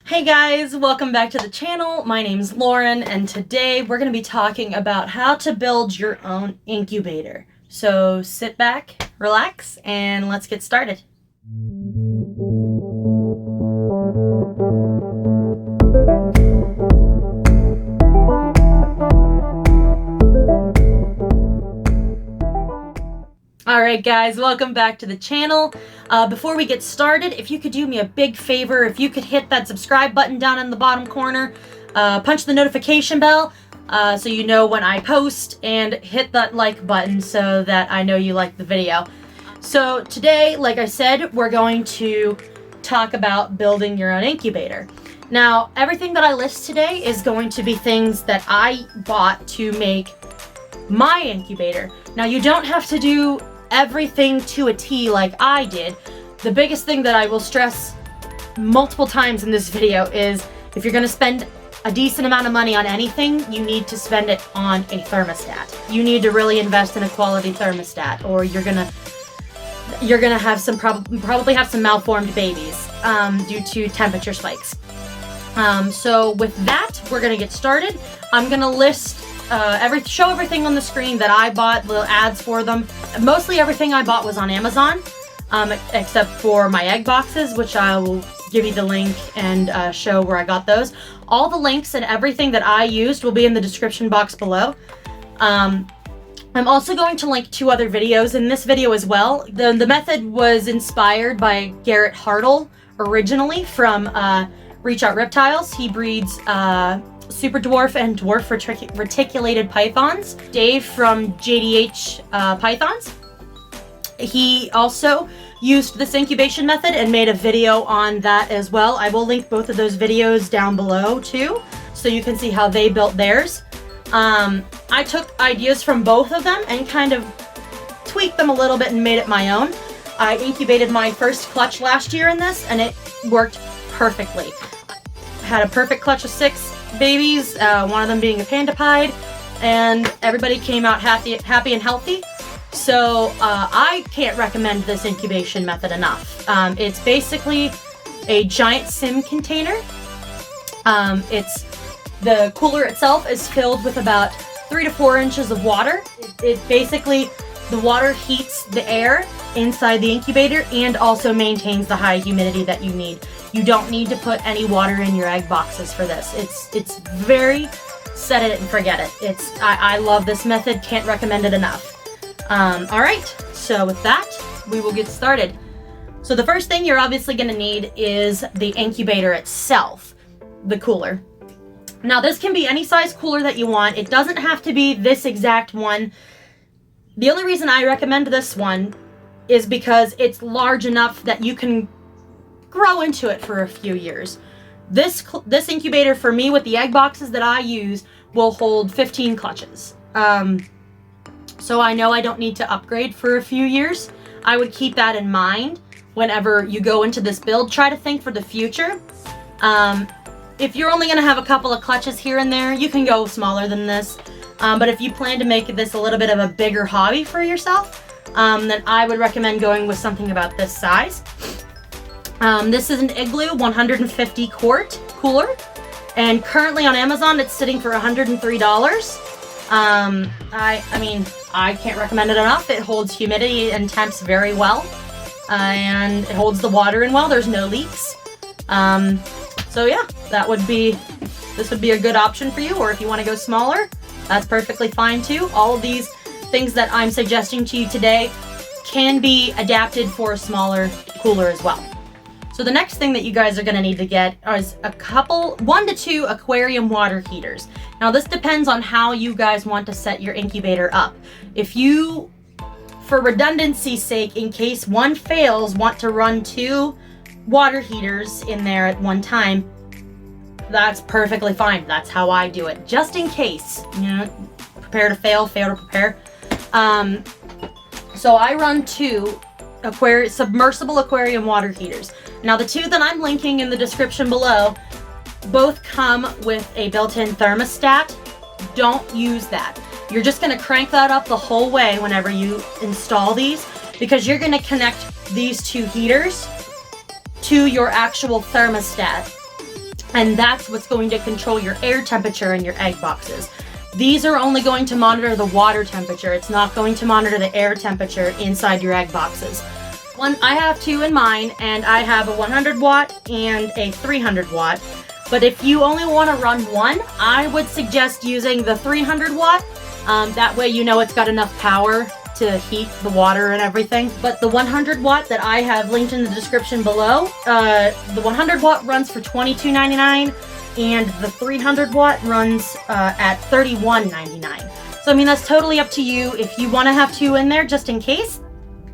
Hey guys, welcome back to the channel. My name's Lauren, and today we're going to be talking about how to build your own incubator. So sit back, relax, and let's get started. Alright guys, welcome back to the channel. Before we get started, if you could do me a big favor, if you could hit that subscribe button down in the bottom corner, punch the notification bell so you know when I post, and hit that like button so that I know you like the video. So today, like I said, we're going to talk about building your own incubator. Now, everything that I list today is going to be things that I bought to make my incubator. Now, you don't have to do everything to a T like I did. The biggest thing that I will stress multiple times in this video is if you're going to spend a decent amount of money on anything, you need to spend it on a thermostat. You need to really invest in a quality thermostat, or you're gonna have some probably have some malformed babies due to temperature spikes. So with that, we're gonna get started. I'm gonna list show everything on the screen that I bought, little ads for them. Mostly everything I bought was on Amazon, except for my egg boxes, which I will give you the link and show where I got those. All the links and everything that I used will be in the description box below. I'm also going to link 2 other videos in this video as well. The method was inspired by Garrett Hartle originally from JDH Reptiles. He breeds super dwarf and dwarf reticulated pythons. Dave from JDH Pythons. He also used this incubation method and made a video on that as well. I will link both of those videos down below too, so you can see how they built theirs. I took ideas from both of them and kind of tweaked them a little bit and made it my own. I incubated my first clutch last year in this, and it worked perfectly. I had a perfect clutch of 6 babies, one of them being a panda pied, and everybody came out happy and healthy. So I can't recommend this incubation method enough. It's basically a giant sim container. The cooler itself is filled with about 3 to 4 inches of water. It basically, the water heats the air inside the incubator and also maintains the high humidity that you need. You don't need to put any water in your egg boxes for this. It's very set it and forget it. I love this method, can't recommend it enough. Alright, so with that, we will get started. So the first thing you're obviously going to need is the incubator itself, the cooler. Now this can be any size cooler that you want. It doesn't have to be this exact one. The only reason I recommend this one is because it's large enough that you can grow into it for a few years. This incubator for me, with the egg boxes that I use, will hold 15 clutches. So I know I don't need to upgrade for a few years. I would keep that in mind whenever you go into this build. Try to think for the future. If you're only going to have a couple of clutches here and there, you can go smaller than this. But if you plan to make this a little bit of a bigger hobby for yourself, then I would recommend going with something about this size. This is an Igloo 150 quart cooler, and currently on Amazon it's sitting for $103. I mean, I can't recommend it enough. It holds humidity and temps very well, and it holds the water in well. There's no leaks. So yeah, this would be a good option for you, or if you want to go smaller, that's perfectly fine too. All of these things that I'm suggesting to you today can be adapted for a smaller cooler as well. So the next thing that you guys are going to need to get is 1 to 2 aquarium water heaters. Now this depends on how you guys want to set your incubator up. If you, for redundancy's sake, in case one fails, want to run 2 water heaters in there at one time, that's perfectly fine. That's how I do it. Just in case, prepare to fail, fail to prepare. So I run 2 submersible aquarium water heaters. Now the 2 that I'm linking in the description below both come with a built-in thermostat. Don't use that. You're just going to crank that up the whole way whenever you install these, because you're going to connect these 2 heaters to your actual thermostat. And that's what's going to control your air temperature in your egg boxes. These are only going to monitor the water temperature. It's not going to monitor the air temperature inside your egg boxes. I have two in mine, and I have a 100 watt and a 300 watt. But if you only want to run one, I would suggest using the 300 watt. That way you know it's got enough power to heat the water and everything. But the 100 watt that I have linked in the description below, the 100 watt runs for $22.99 and the 300 watt runs at $31.99. So I mean, that's totally up to you. If you want to have two in there just in case,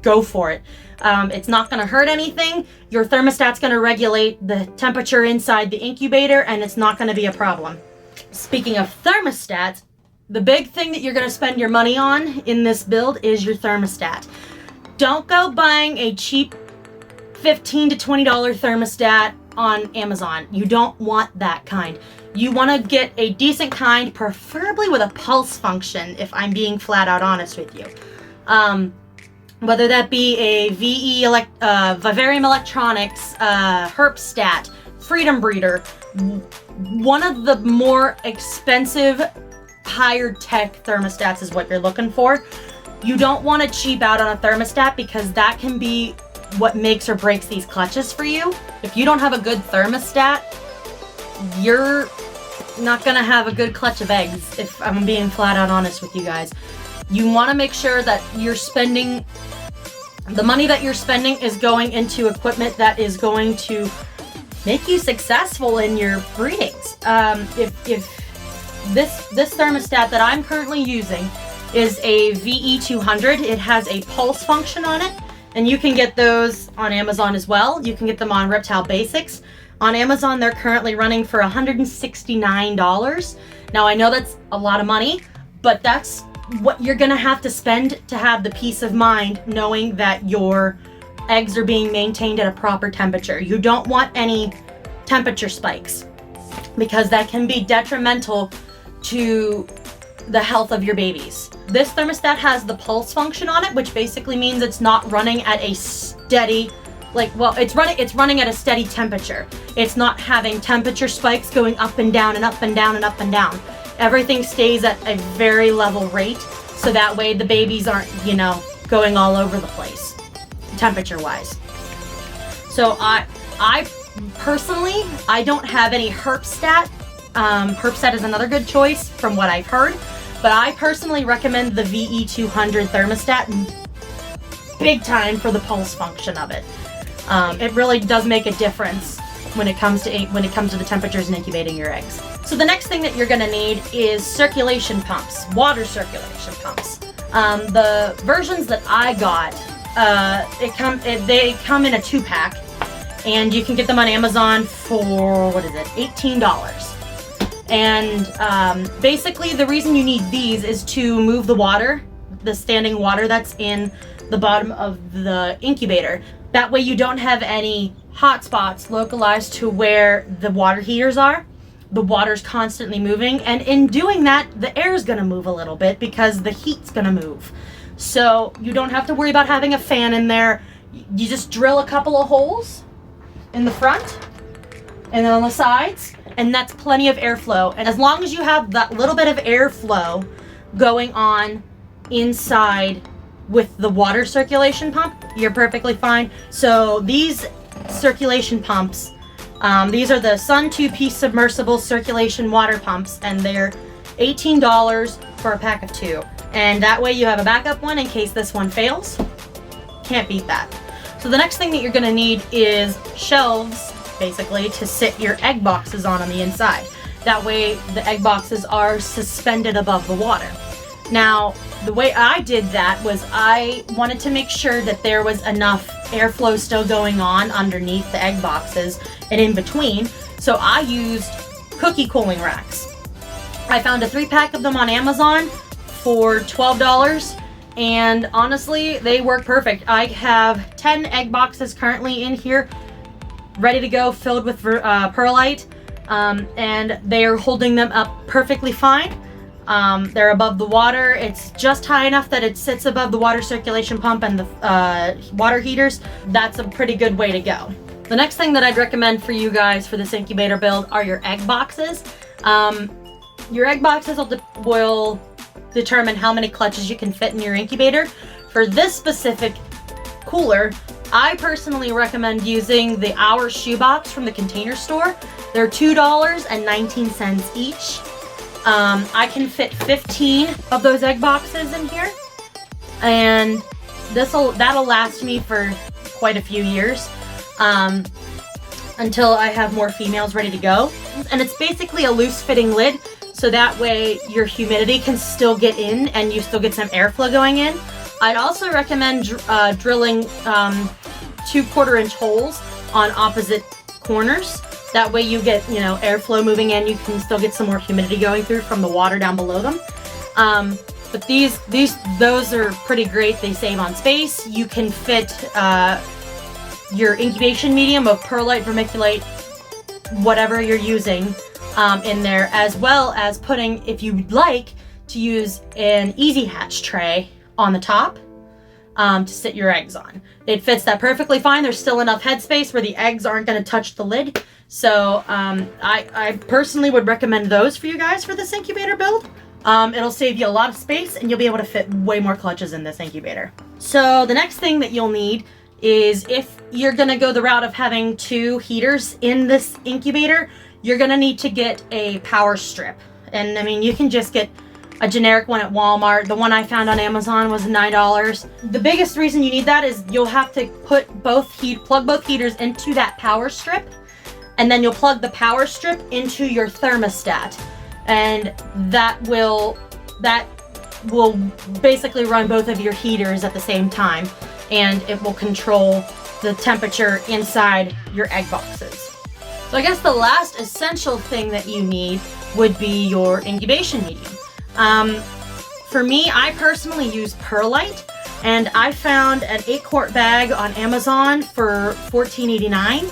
go for it. It's not going to hurt anything. Your thermostat's going to regulate the temperature inside the incubator, and it's not going to be a problem. Speaking of thermostats, the big thing that you're going to spend your money on in this build is your thermostat. Don't go buying a cheap $15 to $20 thermostat on Amazon. You don't want that kind. You want to get a decent kind, preferably with a pulse function, if I'm being flat out honest with you. Whether that be a Vivarium Electronics, Herpstat, Freedom Breeder, one of the more expensive, higher tech thermostats is what you're looking for. You don't want to cheap out on a thermostat because that can be what makes or breaks these clutches for you. If you don't have a good thermostat, you're not going to have a good clutch of eggs, if I'm being flat out honest with you guys. You want to make sure that you're spending, the money that you're spending is going into equipment that is going to make you successful in your breedings. If this thermostat that I'm currently using is a VE200, it has a pulse function on it, and you can get those on Amazon as well. You can get them on Reptile Basics. On Amazon, they're currently running for $169. Now, I know that's a lot of money, but that's what you're gonna have to spend to have the peace of mind knowing that your eggs are being maintained at a proper temperature. You don't want any temperature spikes because that can be detrimental to the health of your babies. This thermostat has the pulse function on it, which basically means it's not running at a steady, it's running at a steady temperature. It's not having temperature spikes going up and down and up and down and up and down. Everything stays at a very level rate, so that way the babies aren't, going all over the place, temperature-wise. So I personally, I don't have any Herpstat. Herpstat is another good choice from what I've heard, but I personally recommend the VE200 thermostat big time for the pulse function of it. It really does make a difference when it comes to the temperatures and incubating your eggs. So the next thing that you're gonna need is circulation pumps, water circulation pumps. The versions that I got, they come in a 2-pack, and you can get them on Amazon for, $18. And basically the reason you need these is to move the water, the standing water that's in the bottom of the incubator. That way you don't have any hot spots localized to where the water heaters are. The water's constantly moving, and in doing that, the air's gonna move a little bit because the heat's gonna move. So you don't have to worry about having a fan in there. You just drill a couple of holes in the front and then on the sides, and that's plenty of airflow. And as long as you have that little bit of airflow going on inside with the water circulation pump, you're perfectly fine. So these circulation pumps, these are the Sun 2-piece submersible circulation water pumps, and they're $18 for a pack of 2. And that way you have a backup one in case this one fails. Can't beat that. So the next thing that you're gonna need is shelves, basically, to sit your egg boxes on the inside. That way the egg boxes are suspended above the water. Now, the way I did that was I wanted to make sure that there was enough airflow still going on underneath the egg boxes and in between, so I used cookie cooling racks. I found a 3-pack of them on Amazon for $12, and honestly, they work perfect. I have 10 egg boxes currently in here, ready to go, filled with Pearlite, and they are holding them up perfectly fine. They're above the water. It's just high enough that it sits above the water circulation pump and the water heaters. That's a pretty good way to go. The next thing that I'd recommend for you guys for this incubator build are your egg boxes. Your egg boxes will determine how many clutches you can fit in your incubator. For this specific cooler, I personally recommend using the Our shoebox from the Container Store. They're $2.19 each. I can fit 15 of those egg boxes in here, and that'll last me for quite a few years. Until I have more females ready to go. And it's basically a loose fitting lid, so that way your humidity can still get in and you still get some airflow going in. I'd also recommend drilling 2¼ inch holes on opposite corners. That way you get, airflow moving in, you can still get some more humidity going through from the water down below them. But those are pretty great. They save on space. You can fit your incubation medium of perlite, vermiculite, whatever you're using in there, as well as putting, if you'd like, to use an easy hatch tray on the top to sit your eggs on. It fits that perfectly fine. There's still enough headspace where the eggs aren't going to touch the lid. So I personally would recommend those for you guys for this incubator build. It'll save you a lot of space and you'll be able to fit way more clutches in this incubator. So the next thing that you'll need is, if you're going to go the route of having 2 heaters in this incubator, you're going to need to get a power strip. And I mean, you can just get a generic one at Walmart. The one I found on Amazon was $9. The biggest reason you need that is you'll have to put plug both heaters into that power strip, and then you'll plug the power strip into your thermostat, and that will basically run both of your heaters at the same time, and it will control the temperature inside your egg boxes. So I guess the last essential thing that you need would be your incubation medium. For me, I personally use Pearlite, and I found an 8-quart bag on Amazon for $14.89.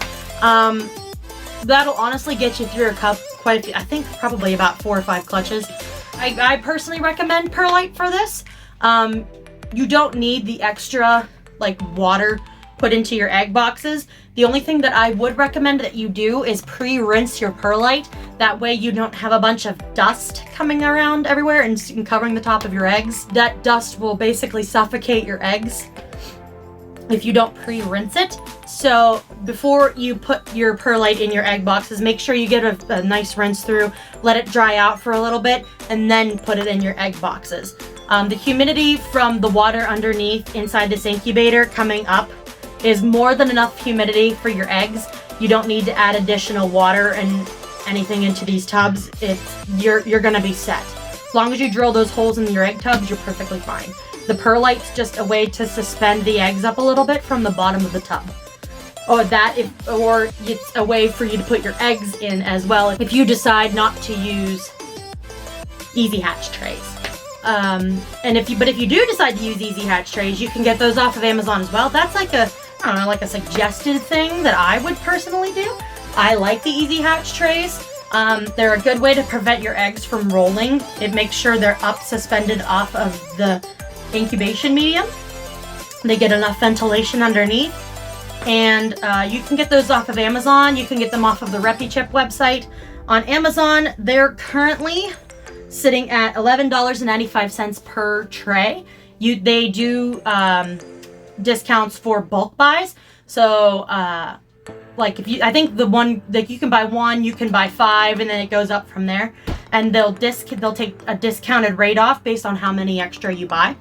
That'll honestly get you through a cup quite a few, I think probably about 4 or 5 clutches. I personally recommend Pearlite for this. You don't need the extra water put into your egg boxes. The only thing that I would recommend that you do is pre-rinse your Pearlite. That way you don't have a bunch of dust coming around everywhere and covering the top of your eggs. That dust will basically suffocate your eggs if you don't pre-rinse it. So before you put your Pearlite in your egg boxes, make sure you get a nice rinse through, let it dry out for a little bit, and then put it in your egg boxes. The humidity from the water underneath inside this incubator coming up is more than enough humidity for your eggs. You don't need to add additional water and anything into these tubs. You're gonna be set. As long as you drill those holes in your egg tubs, you're perfectly fine. The Pearlite's just a way to suspend the eggs up a little bit from the bottom of the tub. Or it's a way for you to put your eggs in as well if you decide not to use easy hatch trays. If you do decide to use easy hatch trays, you can get those off of Amazon as well. That's like a suggested thing that I would personally do. I like the easy hatch trays. They're a good way to prevent your eggs from rolling. It makes sure they're up suspended off of the incubation medium. They get enough ventilation underneath. And you can get those off of Amazon. You can get them off of the RepiChip website. On Amazon, they're currently sitting at $11.95 per tray. They do discounts for bulk buys. So I think the one you can buy 1, you can buy 5, and then it goes up from there. And they'll take a discounted rate off based on how many extra you buy,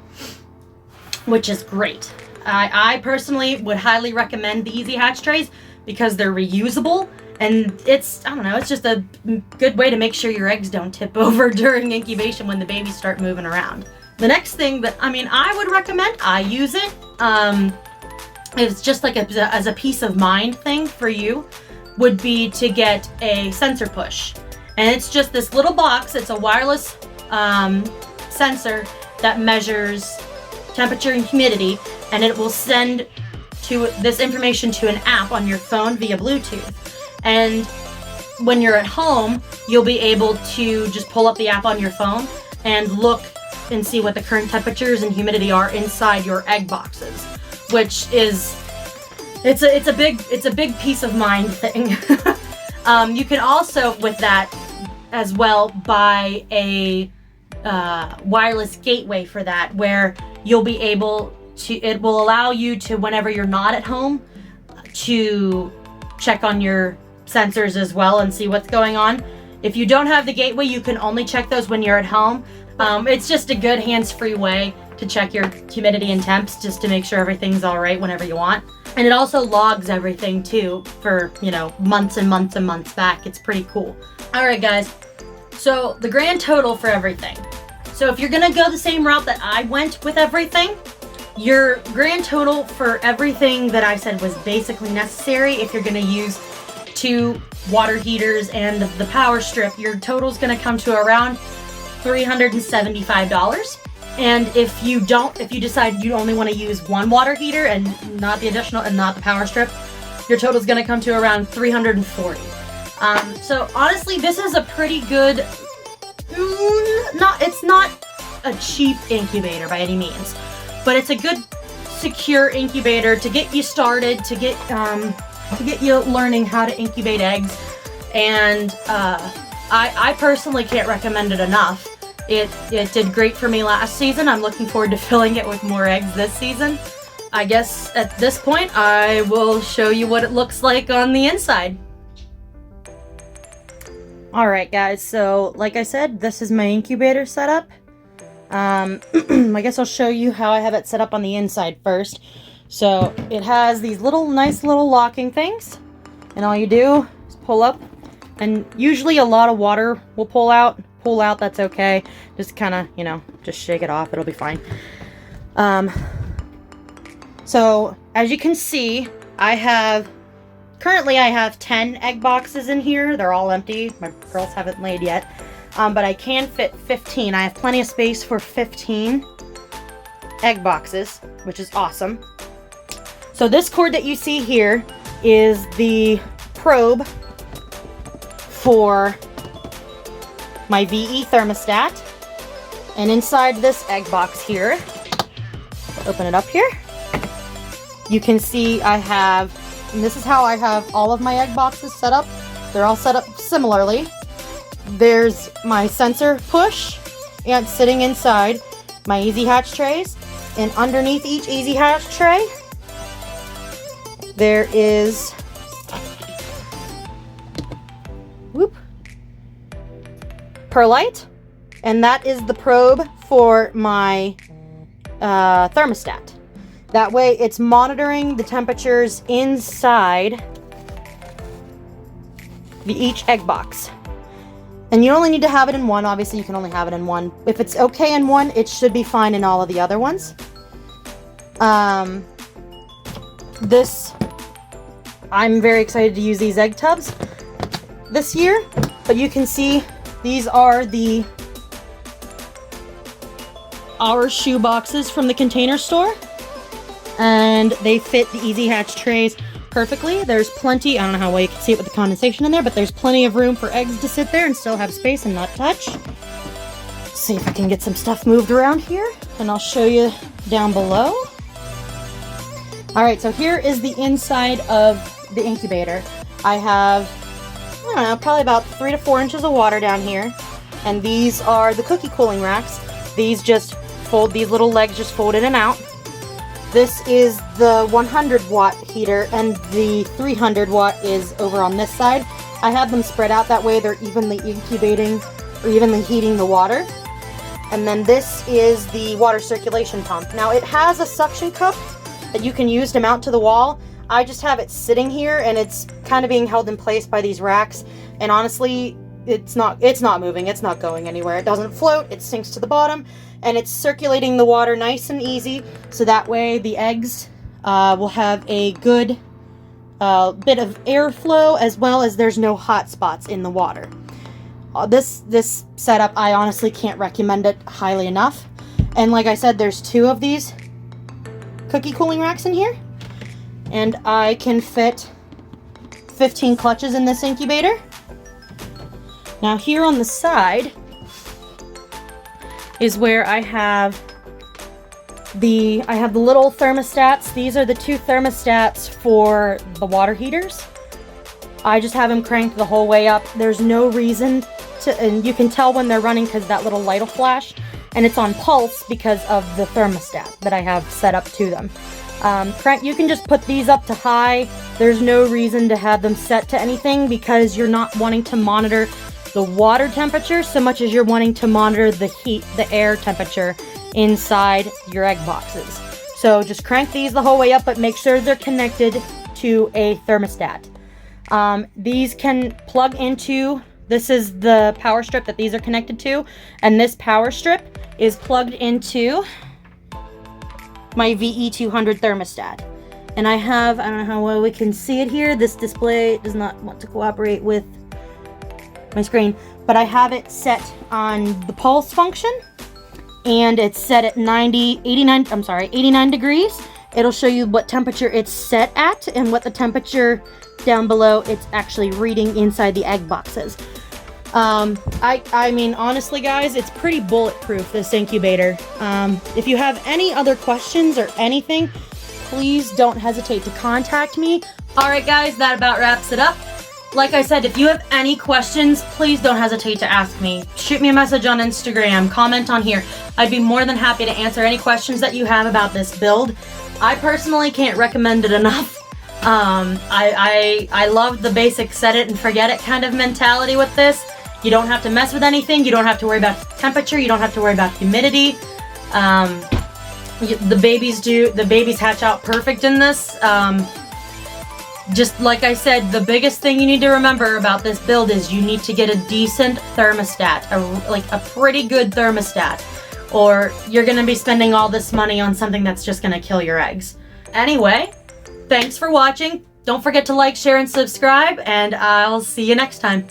which is great. I personally would highly recommend the easy hatch trays because they're reusable, and it's just a good way to make sure your eggs don't tip over during incubation when the babies start moving around. The next thing that I would recommend, I use it, it's just as a peace of mind thing for you, would be to get a sensor push. And it's just this little box. It's a wireless sensor that measures temperature and humidity, and it will send this information to an app on your phone via Bluetooth. And when you're at home, you'll be able to just pull up the app on your phone and look and see what the current temperatures and humidity are inside your egg boxes, which is it's a big peace of mind thing. You can also, with that as well, buy a wireless gateway for that, where you'll be able to, it will allow you to, whenever you're not at home, to check on your sensors as well and see what's going on. If you don't have the gateway, you can only check those when you're at home. It's just a good hands-free way to check your humidity and temps, just to make sure everything's all right whenever you want. And it also logs everything too for, you know, months and months and months back. It's pretty cool. All right, guys. So the grand total for everything. So if you're gonna go the same route that I went with everything, your grand total for everything that I said was basically necessary. If you're gonna use 2 water heaters and the power strip, your total is gonna come to around $375. And if you decide you only want to use 1 water heater and not the additional and not the power strip, your total is going to come to around $340. So honestly, this is a pretty good, it's not a cheap incubator by any means, but it's a good secure incubator to get you started, to get you learning how to incubate eggs. And I personally can't recommend it enough. It did great for me last season. I'm looking forward to filling it with more eggs this season. I guess at this point, I will show you what it looks like on the inside. Alright guys, so like I said, this is my incubator setup. I guess I'll show you how I have it set up on the inside first. So it has these nice little locking things, and all you do is pull up, and usually a lot of water will pull out, that's okay. Just kind of, you know, just shake it off, it'll be fine. So as you can see, currently I have 10 egg boxes in here. They're all empty. My girls haven't laid yet. But I can fit 15. I have plenty of space for 15 egg boxes, which is awesome. So this cord that you see here is the probe for my VE thermostat. And inside this egg box here, open it up here, you can see I have, and this is how I have all of my egg boxes set up. They're all set up similarly. There's my sensor push, and sitting inside my easy hatch trays, and underneath each easy hatch tray there is Pearlite, and that is the probe for my thermostat. That way it's monitoring the temperatures inside each egg box. And you only need to have it in one. Obviously you can only have it in one. If it's okay in one, it should be fine in all of the other ones. I'm very excited to use these egg tubs this year, but you can see these are our shoe boxes from the Container Store, and they fit the Easy Hatch trays perfectly. There's plenty, I don't know how well you can see it with the condensation in there, but there's plenty of room for eggs to sit there and still have space and not touch. Let's see if I can get some stuff moved around here, and I'll show you down below. Alright, so here is the inside of the incubator. I have, I don't know, probably about 3 to 4 inches of water down here. And these are the cookie cooling racks. These just fold, these little legs just fold in and out. This is the 100 watt heater, and the 300 watt is over on this side. I have them spread out that way they're evenly incubating or evenly heating the water. And then this is the water circulation pump. Now it has a suction cup that you can use to mount to the wall. I just have it sitting here, and it's kind of being held in place by these racks, and honestly it's not moving, it's not going anywhere. It doesn't float, it sinks to the bottom, and it's circulating the water nice and easy, so that way the eggs will have a good bit of airflow, as well as there's no hot spots in the water. This setup, I honestly can't recommend it highly enough. And like I said, there's 2 of these cookie cooling racks in here, and I can fit 15 clutches in this incubator. Now here on the side is where I have I have the little thermostats. These are the 2 thermostats for the water heaters. I just have them cranked the whole way up. There's no reason to, and you can tell when they're running because that little light will flash, and it's on pulse because of the thermostat that I have set up to them. You can just put these up to high. There's no reason to have them set to anything because you're not wanting to monitor the water temperature so much as you're wanting to monitor the heat, the air temperature inside your egg boxes. So just crank these the whole way up, but make sure they're connected to a thermostat. These can plug into, this is the power strip that these are connected to, and this power strip is plugged into my VE200 thermostat. And I don't know how well we can see it here. This display does not want to cooperate with my screen, but I have it set on the pulse function, and it's set at 89 degrees. It'll show you what temperature it's set at and what the temperature down below it's actually reading inside the egg boxes. I mean, honestly, guys, it's pretty bulletproof, this incubator. If you have any other questions or anything, please don't hesitate to contact me. All right, guys, that about wraps it up. Like I said, if you have any questions, please don't hesitate to ask me. Shoot me a message on Instagram, comment on here. I'd be more than happy to answer any questions that you have about this build. I personally can't recommend it enough. I love the basic set it and forget it kind of mentality with this. You don't have to mess with anything. You don't have to worry about temperature. You don't have to worry about humidity. The babies hatch out perfect in this. Just like I said, the biggest thing you need to remember about this build is you need to get a decent thermostat, a pretty good thermostat, or you're gonna be spending all this money on something that's just gonna kill your eggs. Anyway, thanks for watching. Don't forget to like, share, and subscribe, and I'll see you next time.